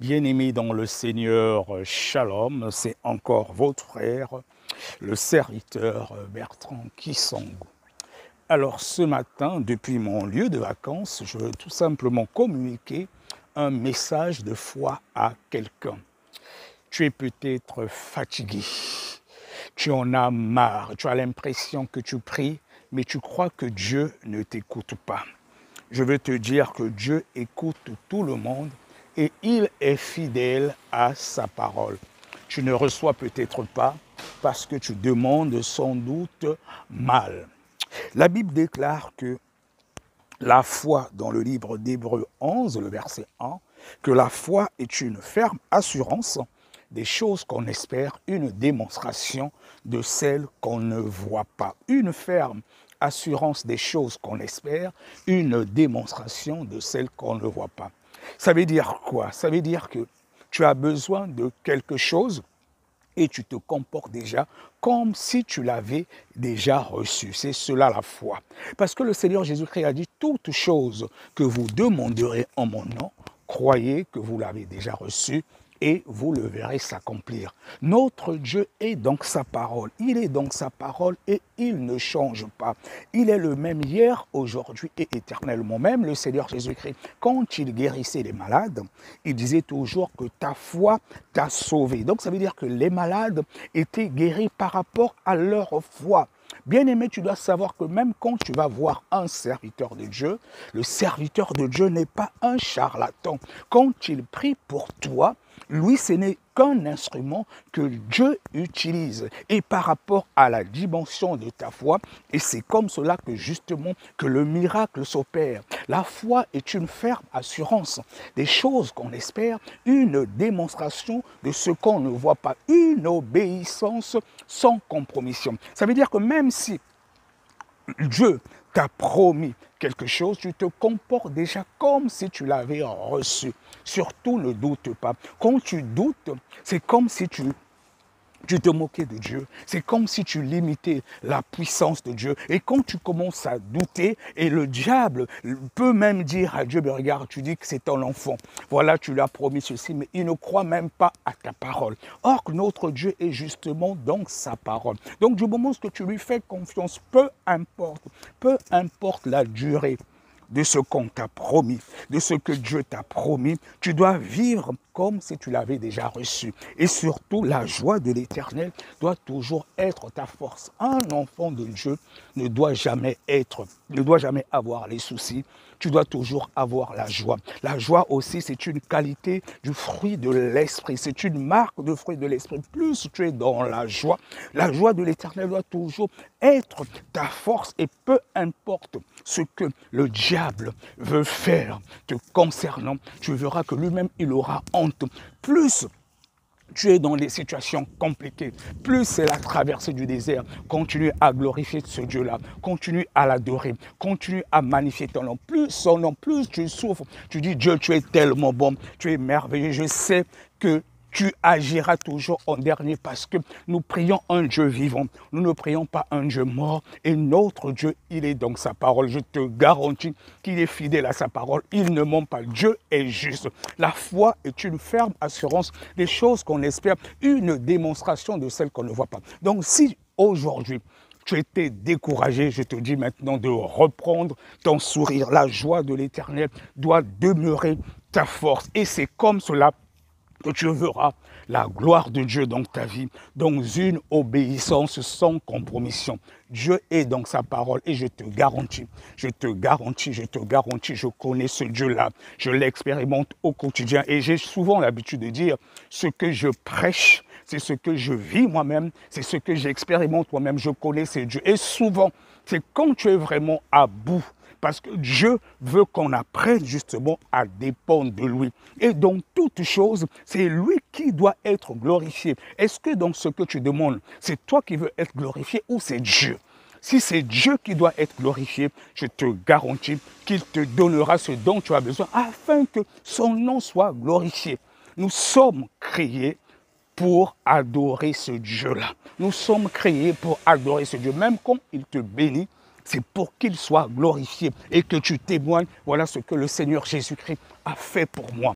Bien-aimés dans le Seigneur, Shalom, c'est encore votre frère, le serviteur Bertrand Kisangou. Alors ce matin, depuis mon lieu de vacances, je veux tout simplement communiquer un message de foi à quelqu'un. Tu es peut-être fatigué, tu en as marre, tu as l'impression que tu pries, mais tu crois que Dieu ne t'écoute pas. Je veux te dire que Dieu écoute tout le monde et il est fidèle à sa parole. Tu ne reçois peut-être pas parce que tu demandes sans doute mal. La Bible déclare que la foi, dans le livre d'Hébreux 11, le verset 1, que la foi est une ferme assurance des choses qu'on espère, une démonstration de celles qu'on ne voit pas. Une ferme assurance des choses qu'on espère, une démonstration de celles qu'on ne voit pas. Ça veut dire quoi? Ça veut dire que tu as besoin de quelque chose et tu te comportes déjà comme si tu l'avais déjà reçu. C'est cela la foi. Parce que le Seigneur Jésus-Christ a dit « Toute chose que vous demanderez en mon nom, croyez que vous l'avez déjà reçu et vous le verrez s'accomplir. » Notre Dieu est donc sa parole. Il est donc sa parole et il ne change pas. Il est le même hier, aujourd'hui et éternellement. Même le Seigneur Jésus-Christ, quand il guérissait les malades, il disait toujours que ta foi t'a sauvé. Donc ça veut dire que les malades étaient guéris par rapport à leur foi. Bien-aimé, tu dois savoir que même quand tu vas voir un serviteur de Dieu, le serviteur de Dieu n'est pas un charlatan. Quand il prie pour toi, lui, ce n'est qu'un instrument que Dieu utilise. Et par rapport à la dimension de ta foi, et c'est comme cela que justement que le miracle s'opère. La foi est une ferme assurance des choses qu'on espère, une démonstration de ce qu'on ne voit pas, une obéissance sans compromission. Ça veut dire que même si Dieu t'a promis quelque chose, tu te comportes déjà comme si tu l'avais reçu. Surtout ne doute pas. Quand tu doutes, c'est comme si tu te moquais de Dieu. C'est comme si tu limitais la puissance de Dieu. Et quand tu commences à douter, et le diable peut même dire à Dieu, mais regarde, tu dis que c'est ton enfant. Voilà, tu lui as promis ceci, mais il ne croit même pas à ta parole. Or, notre Dieu est justement dans sa parole. Donc, du moment où tu lui fais confiance, peu importe la durée de ce qu'on t'a promis, de ce que Dieu t'a promis, tu dois vivre comme si tu l'avais déjà reçu. Et surtout, la joie de l'Éternel doit toujours être ta force. Un enfant de Dieu ne doit jamais avoir les soucis. Tu dois toujours avoir la joie. La joie aussi, c'est une qualité du fruit de l'esprit. C'est une marque de fruit de l'esprit. Plus tu es dans la joie de l'Éternel doit toujours être ta force. Et peu importe ce que le diable veut faire te concernant, tu verras que lui-même, il aura honte. Plus tu es dans des situations compliquées, plus c'est la traversée du désert, continue à glorifier ce Dieu-là, continue à l'adorer, continue à magnifier ton nom. Plus son nom, plus tu souffres, tu dis Dieu, tu es tellement bon, tu es merveilleux, je sais que tu agiras toujours en dernier parce que nous prions un Dieu vivant. Nous ne prions pas un Dieu mort. Et notre Dieu, il est donc sa parole. Je te garantis qu'il est fidèle à sa parole. Il ne ment pas. Dieu est juste. La foi est une ferme assurance des choses qu'on espère, une démonstration de celles qu'on ne voit pas. Donc si aujourd'hui, tu étais découragé, je te dis maintenant de reprendre ton sourire. La joie de l'Éternel doit demeurer ta force. Et c'est comme cela que tu verras la gloire de Dieu dans ta vie, dans une obéissance sans compromission. Dieu est dans sa parole et je te garantis, je connais ce Dieu-là, je l'expérimente au quotidien et j'ai souvent l'habitude de dire ce que je prêche, c'est ce que je vis moi-même, c'est ce que j'expérimente moi-même, je connais ce Dieu. Et souvent, c'est quand tu es vraiment à bout, parce que Dieu veut qu'on apprenne justement à dépendre de lui. Et dans toute chose, c'est lui qui doit être glorifié. Est-ce que dans ce que tu demandes, c'est toi qui veux être glorifié ou c'est Dieu? Si c'est Dieu qui doit être glorifié, je te garantis qu'il te donnera ce dont tu as besoin afin que son nom soit glorifié. Nous sommes créés pour adorer ce Dieu-là. Nous sommes créés pour adorer ce Dieu. Même quand il te bénit, c'est pour qu'il soit glorifié et que tu témoignes, voilà ce que le Seigneur Jésus-Christ a fait pour moi.